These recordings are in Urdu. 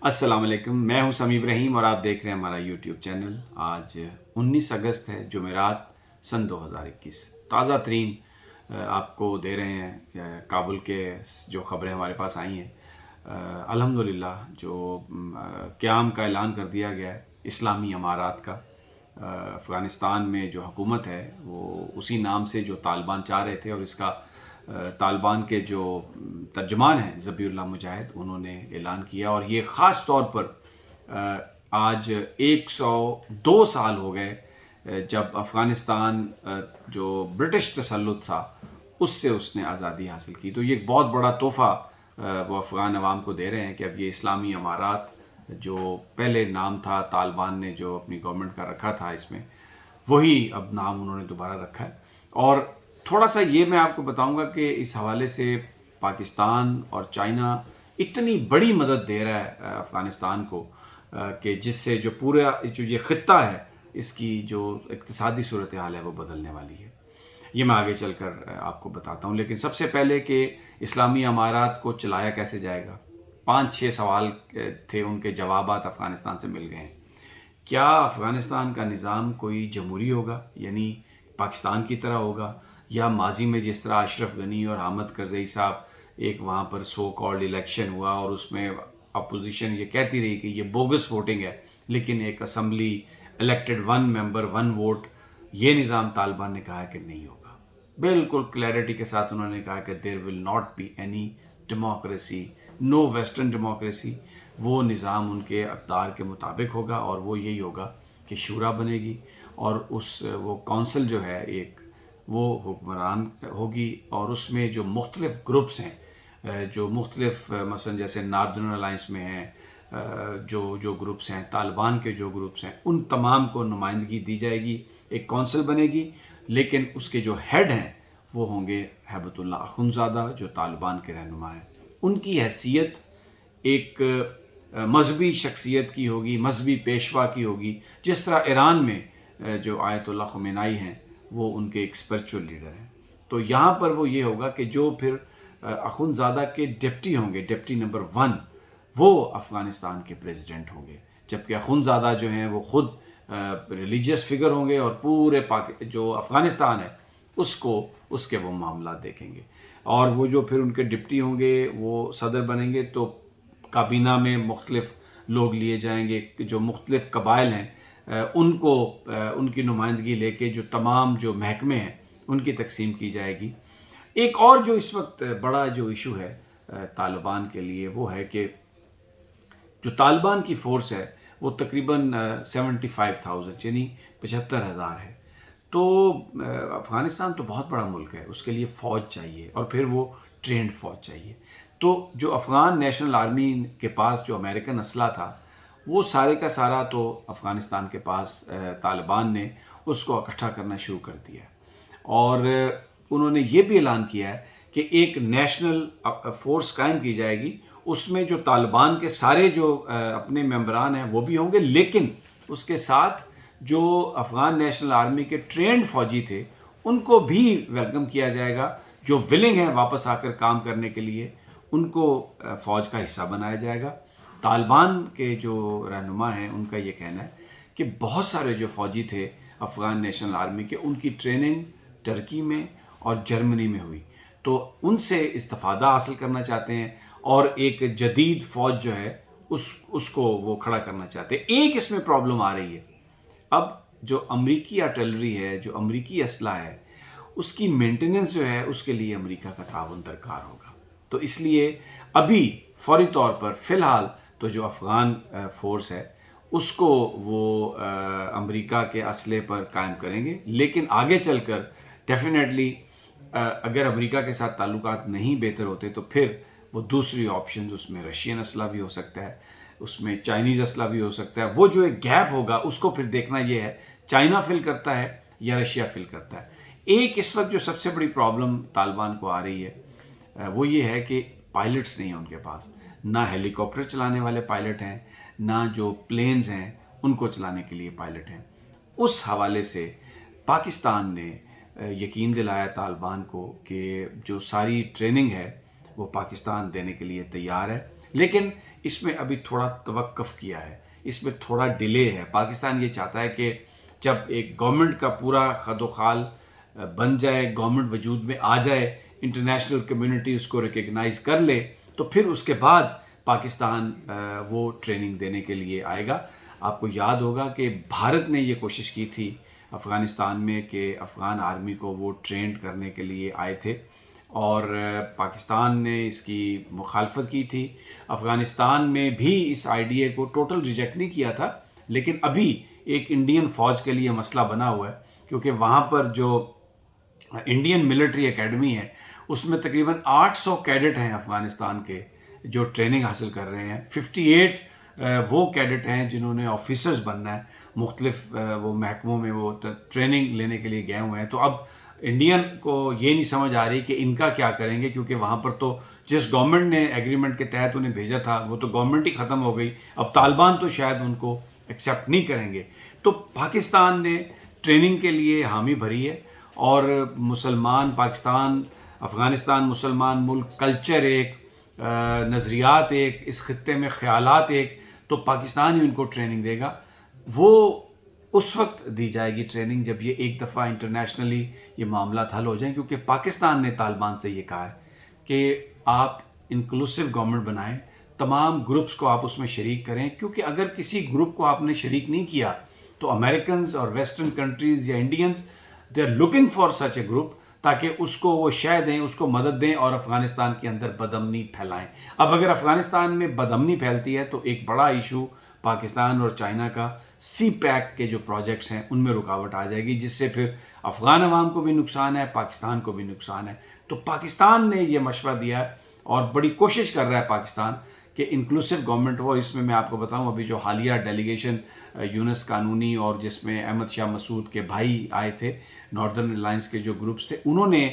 السلام علیکم، میں ہوں سمیع ابراہیم اور آپ دیکھ رہے ہیں ہمارا یوٹیوب چینل۔ آج 19 اگست ہے، جمعرات، سن 2021۔ تازہ ترین آپ کو دے رہے ہیں کہ کابل کے جو خبریں ہمارے پاس آئی ہیں۔ الحمدللہ جو قیام کا اعلان کر دیا گیا ہے اسلامی امارات کا۔ افغانستان میں جو حکومت ہے وہ اسی نام سے جو طالبان چاہ رہے تھے، اور اس کا طالبان کے جو ترجمان ہیں ذبیح اللہ مجاہد، انہوں نے اعلان کیا۔ اور یہ خاص طور پر آج 102 سال ہو گئے جب افغانستان جو برٹش تسلط تھا اس نے آزادی حاصل کی۔ تو یہ ایک بہت بڑا تحفہ وہ افغان عوام کو دے رہے ہیں کہ اب یہ اسلامی امارات جو پہلے نام تھا طالبان نے جو اپنی گورنمنٹ کا رکھا تھا، اس میں وہی اب نام انہوں نے دوبارہ رکھا ہے۔ اور تھوڑا سا یہ میں آپ کو بتاؤں گا کہ اس حوالے سے پاکستان اور چائنا اتنی بڑی مدد دے رہا ہے افغانستان کو کہ جس سے جو پورا جو یہ خطہ ہے اس کی جو اقتصادی صورتحال ہے وہ بدلنے والی ہے۔ یہ میں آگے چل کر آپ کو بتاتا ہوں، لیکن سب سے پہلے کہ اسلامی امارات کو چلایا کیسے جائے گا۔ 5-6 سوال تھے، ان کے جوابات افغانستان سے مل گئے ہیں۔ کیا افغانستان کا نظام کوئی جمہوری ہوگا، یعنی پاکستان کی طرح ہوگا، یا ماضی میں جس طرح اشرف غنی اور حامد کرزئی صاحب ایک وہاں پر سو کالڈ الیکشن ہوا اور اس میں اپوزیشن یہ کہتی رہی کہ یہ بوگس ووٹنگ ہے، لیکن ایک اسمبلی الیکٹڈ 1 ممبر 1 ووٹ، یہ نظام طالبان نے کہا کہ نہیں ہوگا۔ بالکل کلیئرٹی کے ساتھ انہوں نے کہا کہ there will not be any democracy, no western democracy. وہ نظام ان کے اقدار کے مطابق ہوگا، اور وہ یہی ہوگا کہ شورا بنے گی، اور وہ کونسل جو ہے ایک وہ حکمران ہوگی، اور اس میں جو مختلف گروپس ہیں، جو مختلف مثلا جیسے ناردرن الائنس میں ہیں جو گروپس ہیں، طالبان کے جو گروپس ہیں، ان تمام کو نمائندگی دی جائے گی، ایک کونسل بنے گی، لیکن اس کے جو ہیڈ ہیں وہ ہوں گے ہیبت اللہ اخندزادہ جو طالبان کے رہنما ہیں۔ ان کی حیثیت ایک مذہبی شخصیت کی ہوگی، مذہبی پیشوا کی ہوگی، جس طرح ایران میں جو آیت اللہ خمینائی ہیں وہ ان کے ایک اسپرچول لیڈر ہیں۔ تو یہاں پر وہ یہ ہوگا کہ جو پھر اخندزادہ کے ڈپٹی ہوں گے، ڈپٹی نمبر 1، وہ افغانستان کے پریزیڈنٹ ہوں گے، جبکہ اخندزادہ جو ہیں وہ خود ریلیجیس فگر ہوں گے، اور پورے جو افغانستان ہے اس کے وہ معاملات دیکھیں گے۔ اور وہ جو پھر ان کے ڈپٹی ہوں گے وہ صدر بنیں گے، تو کابینہ میں مختلف لوگ لیے جائیں گے، جو مختلف قبائل ہیں ان کی نمائندگی لے کے جو تمام جو محکمے ہیں ان کی تقسیم کی جائے گی۔ ایک اور جو اس وقت بڑا جو ایشو ہے طالبان کے لیے، وہ ہے کہ جو طالبان کی فورس ہے وہ تقریباً 75,000 یعنی 75,000 ہے۔ تو افغانستان تو بہت بڑا ملک ہے، اس کے لیے فوج چاہیے، اور پھر وہ ٹرینڈ فوج چاہیے۔ تو جو افغان نیشنل آرمی کے پاس جو امریکن اسلحہ تھا وہ سارے کا سارا تو افغانستان کے پاس طالبان نے اس کو اکٹھا کرنا شروع کر دیا ہے، اور انہوں نے یہ بھی اعلان کیا ہے کہ ایک نیشنل فورس قائم کی جائے گی، اس میں جو طالبان کے سارے جو اپنے ممبران ہیں وہ بھی ہوں گے، لیکن اس کے ساتھ جو افغان نیشنل آرمی کے ٹرینڈ فوجی تھے ان کو بھی ویلکم کیا جائے گا، جو ولنگ ہیں واپس آ کر کام کرنے کے لیے ان کو فوج کا حصہ بنایا جائے گا۔ طالبان کے جو رہنما ہیں ان کا یہ کہنا ہے کہ بہت سارے جو فوجی تھے افغان نیشنل آرمی کے، ان کی ٹریننگ ترکی میں اور جرمنی میں ہوئی، تو ان سے استفادہ حاصل کرنا چاہتے ہیں، اور ایک جدید فوج جو ہے اس کو وہ کھڑا کرنا چاہتے ہیں۔ ایک اس میں پرابلم آ رہی ہے، اب جو امریکی آرٹلری ہے، جو امریکی اسلحہ ہے، اس کی مینٹیننس جو ہے اس کے لیے امریکہ کا تعاون درکار ہوگا۔ تو اس لیے ابھی فوری طور پر فی الحال تو جو افغان فورس ہے اس کو وہ امریکہ کے اسلحے پر قائم کریں گے، لیکن آگے چل کر ڈیفینیٹلی اگر امریکہ کے ساتھ تعلقات نہیں بہتر ہوتے تو پھر وہ دوسری آپشنز، اس میں رشین اسلحہ بھی ہو سکتا ہے، اس میں چائنیز اسلحہ بھی ہو سکتا ہے۔ وہ جو ایک گیپ ہوگا اس کو پھر دیکھنا یہ ہے چائنا فل کرتا ہے یا رشیا فل کرتا ہے۔ ایک اس وقت جو سب سے بڑی پرابلم طالبان کو آ رہی ہے وہ یہ ہے کہ پائلٹس نہیں ہیں ان کے پاس، نہ ہیلی کاپٹر چلانے والے پائلٹ ہیں، نہ جو پلینز ہیں ان کو چلانے کے لیے پائلٹ ہیں۔ اس حوالے سے پاکستان نے یقین دلایا طالبان کو کہ جو ساری ٹریننگ ہے وہ پاکستان دینے کے لیے تیار ہے، لیکن اس میں ابھی تھوڑا توقف کیا ہے، اس میں تھوڑا ڈیلے ہے۔ پاکستان یہ چاہتا ہے کہ جب ایک گورنمنٹ کا پورا خد و خال بن جائے، گورنمنٹ وجود میں آ جائے، انٹرنیشنل کمیونٹی اس کو ریکگنائز کر لے، تو پھر اس کے بعد پاکستان وہ ٹریننگ دینے کے لیے آئے گا۔ آپ کو یاد ہوگا کہ بھارت نے یہ کوشش کی تھی افغانستان میں کہ افغان آرمی کو وہ ٹرینڈ کرنے کے لیے آئے تھے، اور پاکستان نے اس کی مخالفت کی تھی۔ افغانستان میں بھی اس آئیڈیا کو ٹوٹل ریجیکٹ نہیں کیا تھا، لیکن ابھی ایک انڈین فوج کے لیے مسئلہ بنا ہوا ہے، کیونکہ وہاں پر جو انڈین ملٹری اکیڈمی ہے اس میں تقریباً 800 کیڈٹ ہیں افغانستان کے جو ٹریننگ حاصل کر رہے ہیں۔ 58 وہ کیڈٹ ہیں جنہوں نے آفیسرز بننا ہے، مختلف وہ محکموں میں وہ ٹریننگ لینے کے لیے گئے ہوئے ہیں۔ تو اب انڈین کو یہ نہیں سمجھ آ رہی کہ ان کا کیا کریں گے، کیونکہ وہاں پر تو جس گورنمنٹ نے ایگریمنٹ کے تحت انہیں بھیجا تھا وہ تو گورنمنٹ ہی ختم ہو گئی، اب طالبان تو شاید ان کو ایکسیپٹ نہیں کریں گے۔ تو پاکستان نے ٹریننگ کے لیے حامی بھری ہے، اور مسلمان پاکستان افغانستان مسلمان ملک، کلچر ایک، نظریات ایک، اس خطے میں خیالات ایک، تو پاکستان ہی ان کو ٹریننگ دے گا۔ وہ اس وقت دی جائے گی ٹریننگ جب یہ ایک دفعہ انٹرنیشنلی یہ معاملات حل ہو جائیں، کیونکہ پاکستان نے طالبان سے یہ کہا ہے کہ آپ انکلوسیو گورنمنٹ بنائیں، تمام گروپس کو آپ اس میں شریک کریں، کیونکہ اگر کسی گروپ کو آپ نے شریک نہیں کیا تو امریکنز اور ویسٹرن کنٹریز یا Indians they are looking for such a group, تاکہ اس کو وہ شے دیں، اس کو مدد دیں اور افغانستان کے اندر بدامنی پھیلائیں۔ اب اگر افغانستان میں بدامنی پھیلتی ہے تو ایک بڑا ایشو پاکستان اور چائنا کا سی پیک کے جو پروجیکٹس ہیں ان میں رکاوٹ آ جائے گی، جس سے پھر افغان عوام کو بھی نقصان ہے، پاکستان کو بھی نقصان ہے۔ تو پاکستان نے یہ مشورہ دیا ہے اور بڑی کوشش کر رہا ہے پاکستان کہ انکلوسیو گورنمنٹ ہو۔ اس میں آپ کو بتاؤں، ابھی جو حالیہ ڈیلیگیشن یونس قانونی اور جس میں احمد شاہ مسعود کے بھائی آئے تھے، ناردرن الائنس کے جو گروپس تھے، انہوں نے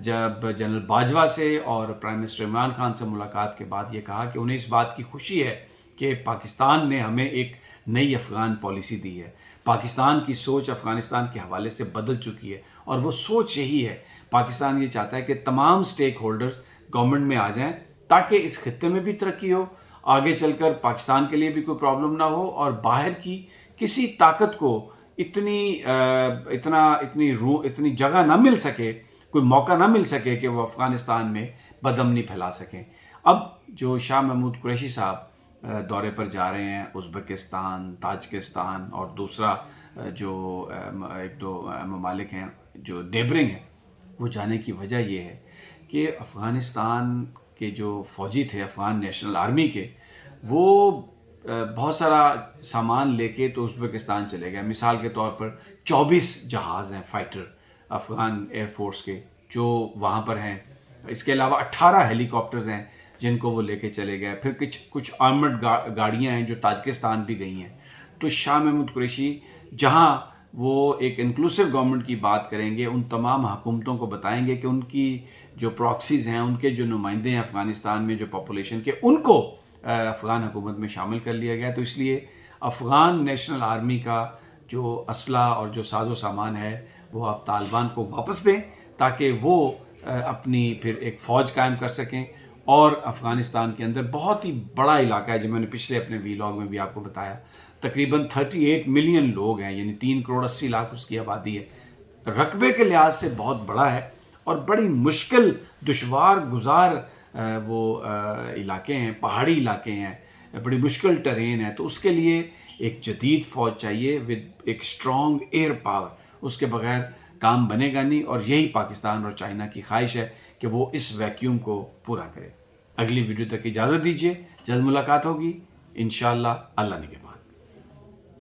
جب جنرل باجوہ سے اور پرائم منسٹر عمران خان سے ملاقات کے بعد یہ کہا کہ انہیں اس بات کی خوشی ہے کہ پاکستان نے ہمیں ایک نئی افغان پالیسی دی ہے، پاکستان کی سوچ افغانستان کے حوالے سے بدل چکی ہے، اور وہ سوچ یہی ہے، پاکستان یہ چاہتا ہے کہ تمام سٹیک ہولڈرز گورنمنٹ میں آ جائیں تاکہ اس خطے میں بھی ترقی ہو، آگے چل کر پاکستان کے لیے بھی کوئی پرابلم نہ ہو، اور باہر کی کسی طاقت کو اتنی جگہ نہ مل سکے، کوئی موقع نہ مل سکے کہ وہ افغانستان میں بدامنی پھیلا سکیں۔ اب جو شاہ محمود قریشی صاحب دورے پر جا رہے ہیں ازبکستان، تاجکستان اور دوسرا جو ایک دو ممالک ہیں جو نیبرنگ ہیں، وہ جانے کی وجہ یہ ہے کہ افغانستان کے جو فوجی تھے افغان نیشنل آرمی کے، وہ بہت سارا سامان لے کے تو ازبکستان چلے گئے۔ مثال کے طور پر 24 جہاز ہیں فائٹر افغان ایئر فورس کے جو وہاں پر ہیں، اس کے علاوہ 18 ہیلی کاپٹرز ہیں جن کو وہ لے کے چلے گئے، پھر کچھ آرمڈ گاڑیاں ہیں جو تاجکستان بھی گئی ہیں۔ تو شاہ محمود قریشی جہاں وہ ایک انکلوسیو گورنمنٹ کی بات کریں گے، ان تمام حکومتوں کو بتائیں گے کہ ان کی جو پراکسیز ہیں، ان کے جو نمائندے ہیں افغانستان میں جو پاپولیشن کے، ان کو افغان حکومت میں شامل کر لیا گیا۔ تو اس لیے افغان نیشنل آرمی کا جو اسلحہ اور جو ساز و سامان ہے وہ آپ طالبان کو واپس دیں تاکہ وہ اپنی پھر ایک فوج قائم کر سکیں۔ اور افغانستان کے اندر بہت ہی بڑا علاقہ ہے، جو میں نے پچھلے اپنے ویلاگ میں بھی آپ کو بتایا، تقریباً 38 ملین لوگ ہیں، یعنی 3 کروڑ 80 لاکھ اس کی آبادی ہے، رقبے کے لحاظ سے بہت بڑا ہے، اور بڑی مشکل دشوار گزار وہ علاقے ہیں، پہاڑی علاقے ہیں، بڑی مشکل ٹرین ہے۔ تو اس کے لیے ایک جدید فوج چاہیے ود ایک اسٹرانگ ایئر پاور، اس کے بغیر کام بنے گا نہیں، اور یہی پاکستان اور چائنا کی خواہش ہے کہ وہ اس ویکیوم کو پورا کرے۔ اگلی ویڈیو تک اجازت دیجیے، جلد ملاقات ہوگی انشاءاللہ، اللہ نگہبان۔